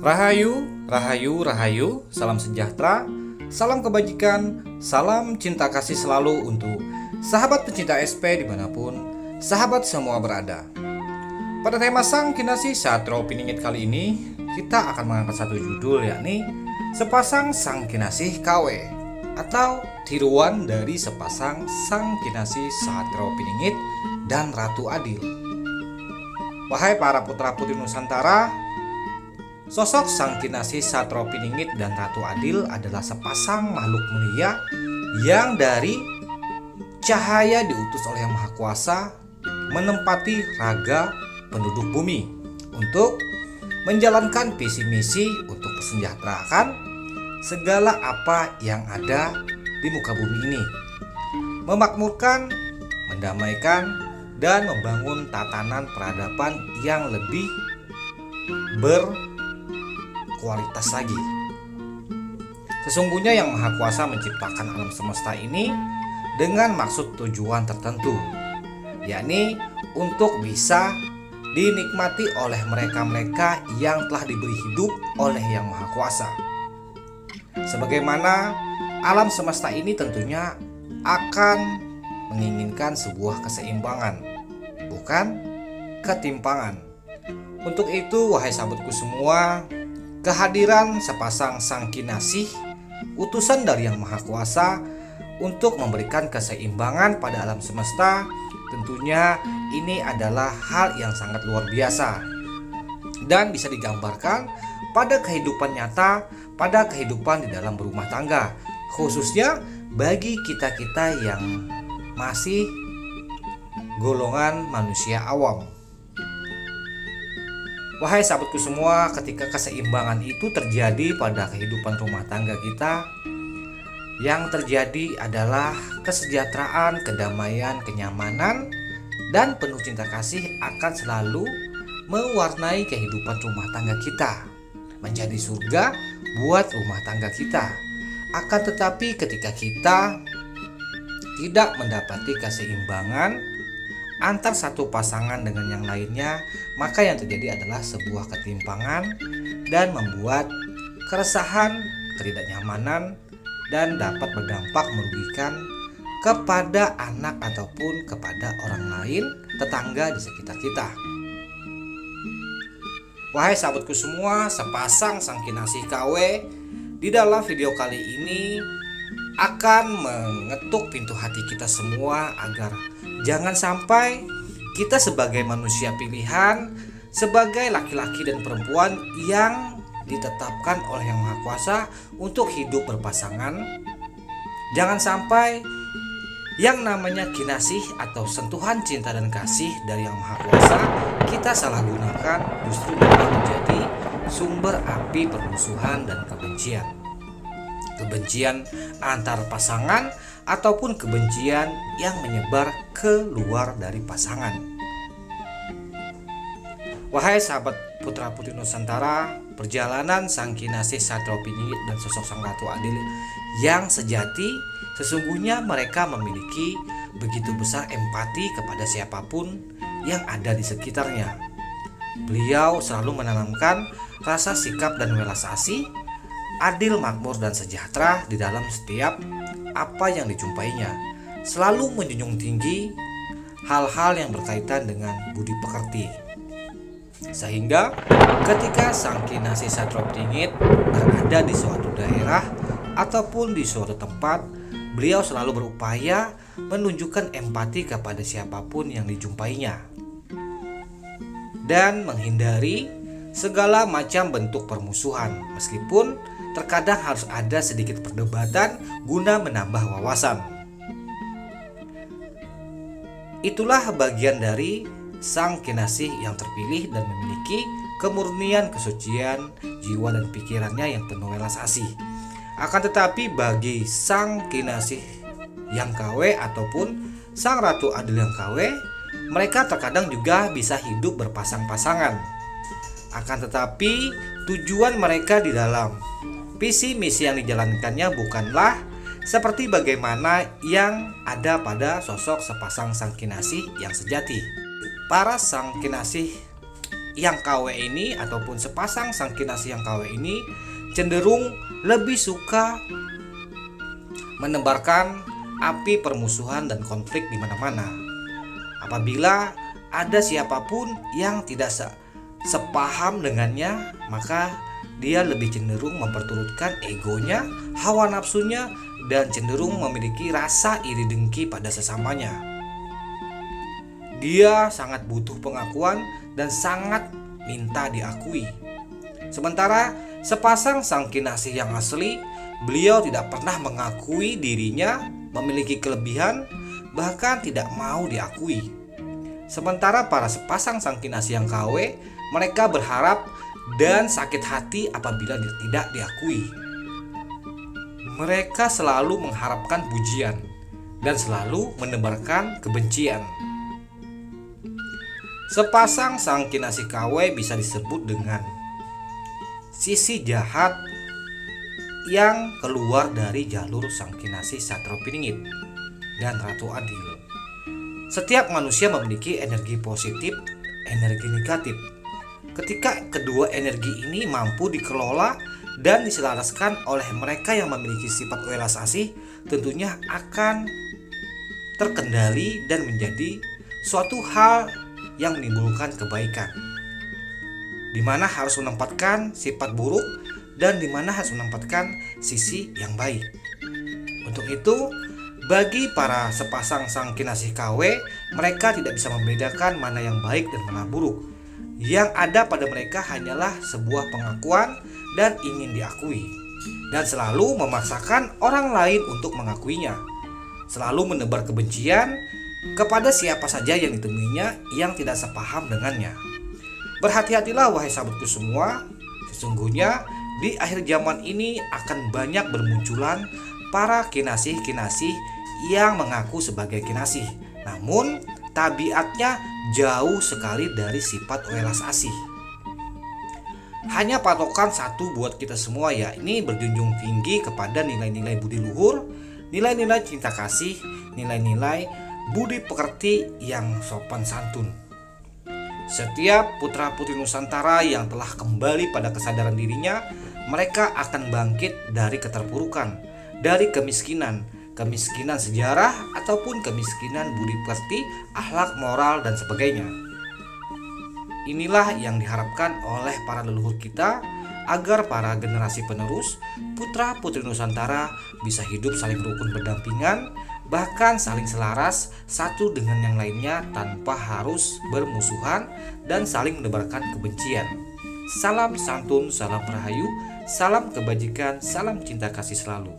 Rahayu, rahayu, rahayu, salam sejahtera, salam kebajikan, salam cinta kasih selalu untuk sahabat pecinta SP dimanapun sahabat semua berada. Pada tema Sang Kinasih Satrio Piningit kali ini, kita akan mengangkat satu judul, yakni Sepasang Sang Kinasih KW, atau tiruan dari sepasang Sang Kinasih Satrio Piningit dan Ratu Adil. Wahai para putra-putri Nusantara, sosok Sang Kinasih Satrio Piningit dan Ratu Adil adalah sepasang makhluk mulia yang dari cahaya diutus oleh Yang Maha Kuasa menempati raga penduduk bumi untuk menjalankan visi misi untuk mensejahterakan segala apa yang ada di muka bumi ini, memakmurkan, mendamaikan, dan membangun tatanan peradaban yang lebih berkualitas lagi. Sesungguhnya Yang Maha Kuasa menciptakan alam semesta ini dengan maksud tujuan tertentu, yakni untuk bisa dinikmati oleh mereka-mereka yang telah diberi hidup oleh Yang Maha Kuasa. Sebagaimana alam semesta ini tentunya akan menginginkan sebuah keseimbangan, bukan ketimpangan. Untuk itu, wahai sahabatku semua, kehadiran sepasang Sang Kinasih, utusan dari Yang Maha Kuasa untuk memberikan keseimbangan pada alam semesta, tentunya ini adalah hal yang sangat luar biasa dan bisa digambarkan pada kehidupan nyata, pada kehidupan di dalam berumah tangga, khususnya bagi kita-kita yang masih golongan manusia awam. Wahai sahabatku semua, ketika keseimbangan itu terjadi pada kehidupan rumah tangga kita, yang terjadi adalah kesejahteraan, kedamaian, kenyamanan, dan penuh cinta kasih akan selalu mewarnai kehidupan rumah tangga kita, menjadi surga buat rumah tangga kita. Akan tetapi ketika kita tidak mendapati keseimbangan antar satu pasangan dengan yang lainnya, maka yang terjadi adalah sebuah ketimpangan dan membuat keresahan, ketidaknyamanan, dan dapat berdampak merugikan kepada anak ataupun kepada orang lain, tetangga di sekitar kita. Wahai sahabatku semua, sepasang Sang Kinasih KW di dalam video kali ini akan mengetuk pintu hati kita semua agar jangan sampai kita sebagai manusia pilihan, sebagai laki-laki dan perempuan yang ditetapkan oleh Yang Maha Kuasa untuk hidup berpasangan, jangan sampai yang namanya kinasih atau sentuhan cinta dan kasih dari Yang Maha Kuasa kita salah gunakan, justru dapat menjadi sumber api permusuhan dan kebencian. Kebencian antar pasangan ataupun kebencian yang menyebar keluar dari pasangan. Wahai sahabat putra-putri Nusantara, perjalanan Sang Kinasih Satrio Piningit dan sosok Sang Ratu Adil yang sejati, sesungguhnya mereka memiliki begitu besar empati kepada siapapun yang ada di sekitarnya. Beliau selalu menanamkan rasa sikap dan welas asih, adil, makmur, dan sejahtera di dalam setiap apa yang dijumpainya. Selalu menjunjung tinggi hal-hal yang berkaitan dengan budi pekerti. Sehingga ketika Sang Kinasih Satrio Piningit berada di suatu daerah ataupun di suatu tempat, beliau selalu berupaya menunjukkan empati kepada siapapun yang dijumpainya dan menghindari segala macam bentuk permusuhan, meskipun terkadang harus ada sedikit perdebatan guna menambah wawasan. Itulah bagian dari Sang Kinasih yang terpilih dan memiliki kemurnian, kesucian jiwa dan pikirannya yang penuh welas asih. Akan tetapi bagi Sang Kinasih yang KW ataupun Sang Ratu Adil yang KW, mereka terkadang juga bisa hidup berpasang-pasangan. Akan tetapi tujuan mereka di dalam visi misi yang dijalankannya bukanlah seperti bagaimana yang ada pada sosok sepasang Sang Kinasih yang sejati. Para Sang Kinasih yang KW ini ataupun sepasang sang kinasih yang KW ini cenderung lebih suka menebarkan api permusuhan dan konflik di mana-mana. Apabila ada siapapun yang tidak sepaham dengannya, maka dia lebih cenderung memperturutkan egonya, hawa nafsunya, dan cenderung memiliki rasa iri dengki pada sesamanya. Dia sangat butuh pengakuan dan sangat minta diakui. Sementara sepasang sang kinasih yang asli, beliau tidak pernah mengakui dirinya memiliki kelebihan, bahkan tidak mau diakui. Sementara para sepasang sang kinasih yang KW, mereka berharap dan sakit hati apabila tidak diakui. Mereka selalu mengharapkan pujian dan selalu menebarkan kebencian. Sepasang sang kinasih KW bisa disebut dengan sisi jahat yang keluar dari jalur sang kinasih Satropiningit dan Ratu Adil. Setiap manusia memiliki energi positif, energi negatif. Ketika kedua energi ini mampu dikelola dan diselaraskan oleh mereka yang memiliki sifat welas asih, tentunya akan terkendali dan menjadi suatu hal yang menimbulkan kebaikan, di mana harus menempatkan sifat buruk dan di mana harus menempatkan sisi yang baik. Untuk itu, bagi para sepasang sang kinasih KW, mereka tidak bisa membedakan mana yang baik dan mana buruk. Yang ada pada mereka hanyalah sebuah pengakuan dan ingin diakui, dan selalu memaksakan orang lain untuk mengakuinya. Selalu menebar kebencian kepada siapa saja yang ditemuinya yang tidak sepaham dengannya. Berhati-hatilah wahai sahabatku semua, sesungguhnya di akhir zaman ini akan banyak bermunculan para kinasih-kinasih yang mengaku sebagai kinasih, namun tabiatnya jauh sekali dari sifat welas asih. Hanya patokan satu buat kita semua, yakni berjunjung tinggi kepada nilai-nilai budi luhur, nilai-nilai cinta kasih, nilai-nilai budi pekerti yang sopan santun. Setiap putra-putri Nusantara yang telah kembali pada kesadaran dirinya, mereka akan bangkit dari keterpurukan, dari kemiskinan sejarah ataupun kemiskinan budi pekerti, akhlak moral dan sebagainya. Inilah yang diharapkan oleh para leluhur kita, agar para generasi penerus putra-putri Nusantara bisa hidup saling rukun berdampingan, bahkan saling selaras satu dengan yang lainnya tanpa harus bermusuhan dan saling menebarkan kebencian. Salam santun, salam rahayu, salam kebajikan, salam cinta kasih selalu.